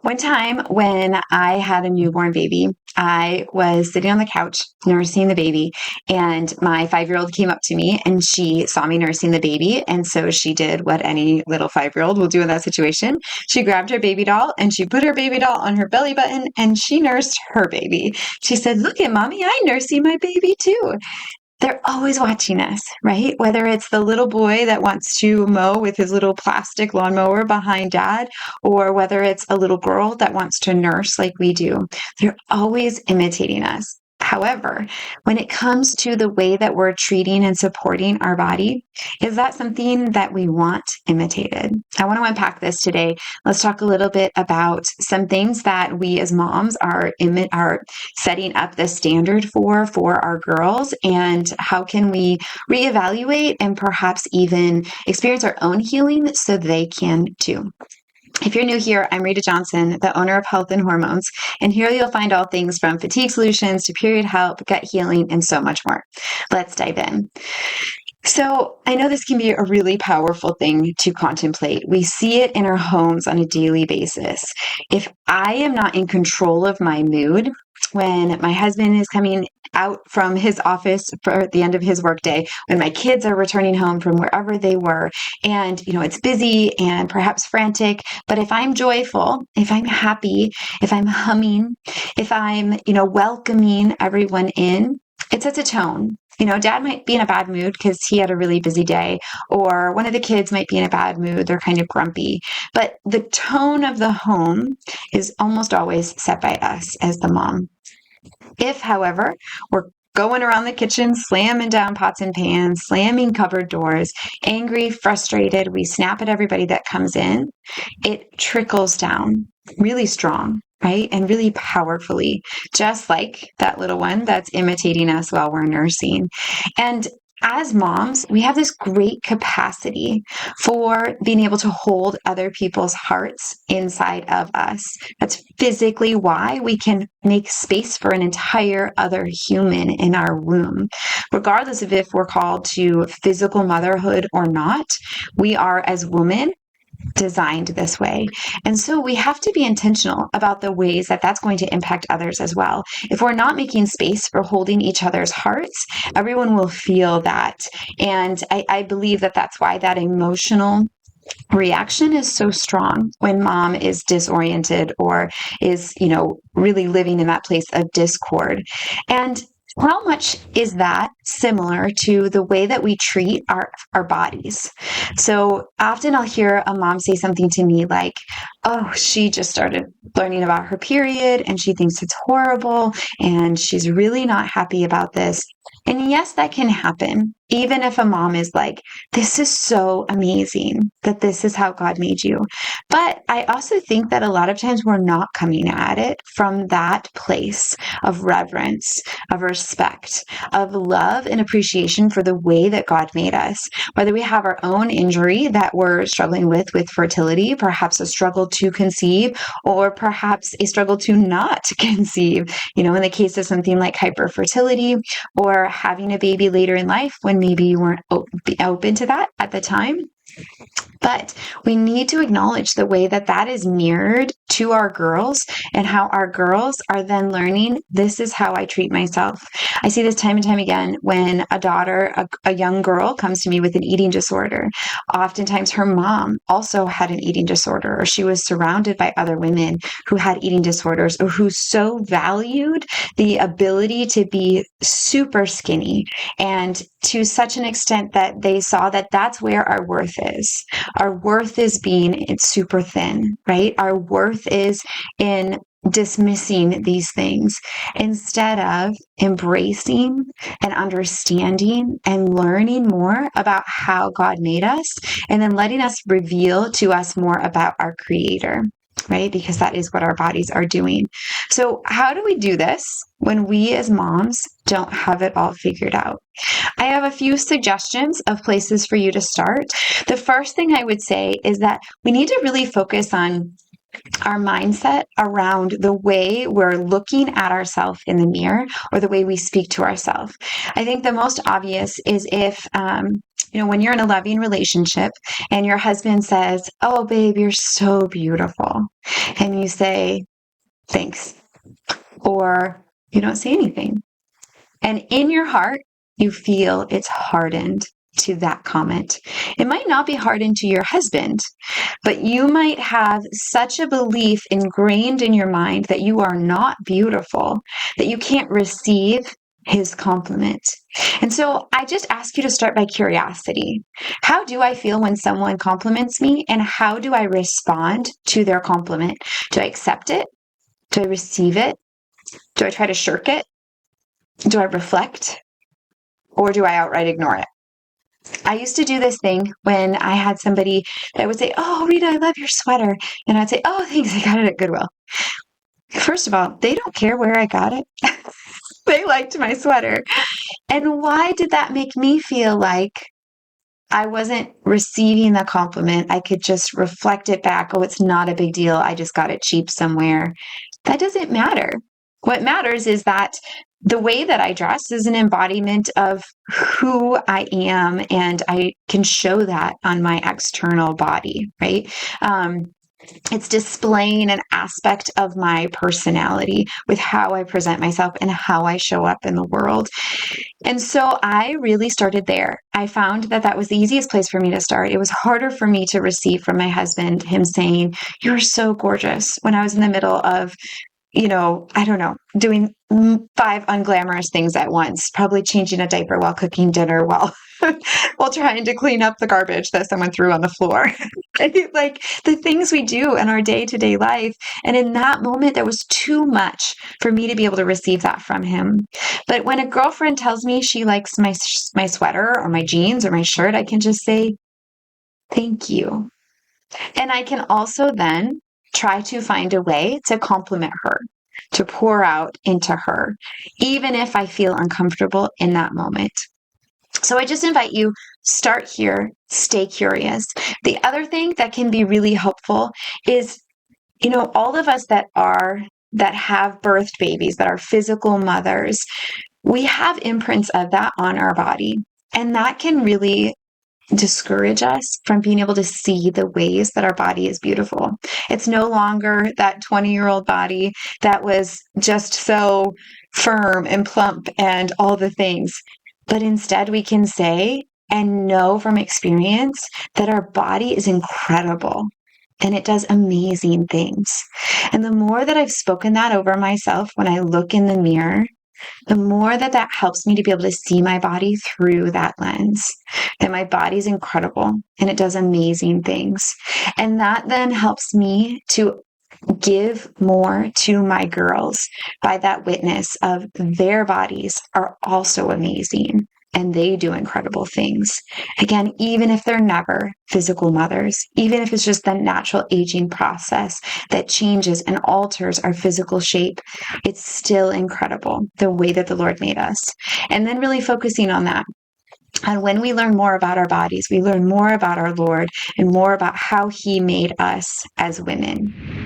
One time when I had a newborn baby, I was sitting on the couch nursing the baby, and my 5-year-old came up to me and she saw me nursing the baby. And so she did what any little 5-year-old will do in that situation. She grabbed her baby doll and she put her baby doll on her belly button and she nursed her baby. She said, "Look at mommy, I nursing my baby too." They're always watching us, right? Whether it's the little boy that wants to mow with his little plastic lawnmower behind dad, or whether it's a little girl that wants to nurse like we do, they're always imitating us. However, when it comes to the way that we're treating and supporting our body, is that something that we want imitated? I want to unpack this today. Let's talk a little bit about some things that we as moms are setting up the standard for our girls, and how can we reevaluate and perhaps even experience our own healing so they can too. If you're new here, I'm Rita Johnson, the owner of Health and Hormones, and here you'll find all things from fatigue solutions to period help, gut healing, and so much more. Let's dive in. So I know this can be a really powerful thing to contemplate. We see it in our homes on a daily basis. If I am not in control of my mood, when my husband is coming out from his office for the end of his workday, when my kids are returning home from wherever they were, and it's busy and perhaps frantic, but if I'm joyful, if I'm happy, if I'm humming, if I'm welcoming everyone in, it sets a tone. Dad might be in a bad mood because he had a really busy day, or one of the kids might be in a bad mood. They're kind of grumpy. But the tone of the home is almost always set by us as the mom. If, however, we're going around the kitchen, slamming down pots and pans, slamming cupboard doors, angry, frustrated, we snap at everybody that comes in, it trickles down really strong, right? And really powerfully, just like that little one that's imitating us while we're nursing. And as moms, we have this great capacity for being able to hold other people's hearts inside of us. That's physically why we can make space for an entire other human in our womb. Regardless of if we're called to physical motherhood or not, we are, as women, designed this way. And so we have to be intentional about the ways that that's going to impact others as well. If we're not making space for holding each other's hearts, everyone will feel that. And I believe that that's why that emotional reaction is so strong when mom is disoriented or is, really living in that place of discord. And how much is that similar to the way that we treat our bodies? So often I'll hear a mom say something to me like, "Oh, she just started learning about her period and she thinks it's horrible and she's really not happy about this." And yes, that can happen. Even if a mom is like, "This is so amazing that this is how God made you." But I also think that a lot of times we're not coming at it from that place of reverence, of respect, of love and appreciation for the way that God made us. Whether we have our own injury that we're struggling with fertility, perhaps a struggle to conceive, or perhaps a struggle to not conceive, in the case of something like hyperfertility or having a baby later in life when maybe you weren't open to that at the time. But we need to acknowledge the way that that is mirrored to our girls and how our girls are then learning, this is how I treat myself. I see this time and time again when a young girl comes to me with an eating disorder. Oftentimes her mom also had an eating disorder, or she was surrounded by other women who had eating disorders, or who so valued the ability to be super skinny, and to such an extent that they saw that that's where our worth is. Our worth is being super thin, right? Our worth is in dismissing these things instead of embracing and understanding and learning more about how God made us, and then letting us reveal to us more about our Creator, right? Because that is what our bodies are doing. So how do we do this when we as moms don't have it all figured out? I have a few suggestions of places for you to start. The first thing I would say is that we need to really focus on our mindset around the way we're looking at ourselves in the mirror, or the way we speak to ourselves. I think the most obvious is if When you're in a loving relationship and your husband says, "Oh, babe, you're so beautiful." And you say, "Thanks." Or you don't say anything. And in your heart, you feel it's hardened to that comment. It might not be hardened to your husband, but you might have such a belief ingrained in your mind that you are not beautiful, that you can't receive his compliment. And so I just ask you to start by curiosity. How do I feel when someone compliments me, and how do I respond to their compliment? Do I accept it? Do I receive it? Do I try to shirk it? Do I reflect? Or do I outright ignore it? I used to do this thing when I had somebody that would say, "Oh, Rita, I love your sweater." And I'd say, "Oh, thanks. I got it at Goodwill." First of all, they don't care where I got it. They liked my sweater. And why did that make me feel like I wasn't receiving the compliment? I could just reflect it back. "Oh, it's not a big deal. I just got it cheap somewhere." That doesn't matter. What matters is that the way that I dress is an embodiment of who I am, and I can show that on my external body, right? It's displaying an aspect of my personality with how I present myself and how I show up in the world. And so I really started there. I found that that was the easiest place for me to start. It was harder for me to receive from my husband, him saying, "You're so gorgeous," when I was in the middle of I don't know, doing 5 unglamorous things at once, probably changing a diaper while cooking dinner, while while trying to clean up the garbage that someone threw on the floor. Like the things we do in our day-to-day life. And in that moment, that was too much for me to be able to receive that from him. But when a girlfriend tells me she likes my sweater or my jeans or my shirt, I can just say, "Thank you." And I can also then try to find a way to compliment her, to pour out into her, even if I feel uncomfortable in that moment. So I just invite you, start here, stay curious. The other thing that can be really helpful is, all of us that have birthed babies, that are physical mothers, we have imprints of that on our body. And that can really discourage us from being able to see the ways that our body is beautiful. It's no longer that 20-year-old body that was just so firm and plump and all the things. But instead, we can say and know from experience that our body is incredible and it does amazing things. And the more that I've spoken that over myself when I look in the mirror, the more that helps me to be able to see my body through that lens, that my body's incredible and it does amazing things. And that then helps me to give more to my girls by that witness of their bodies are also amazing and they do incredible things. Again, even if they're never physical mothers, even if it's just the natural aging process that changes and alters our physical shape, it's still incredible the way that the Lord made us. And then really focusing on that. And when we learn more about our bodies, we learn more about our Lord and more about how He made us as women.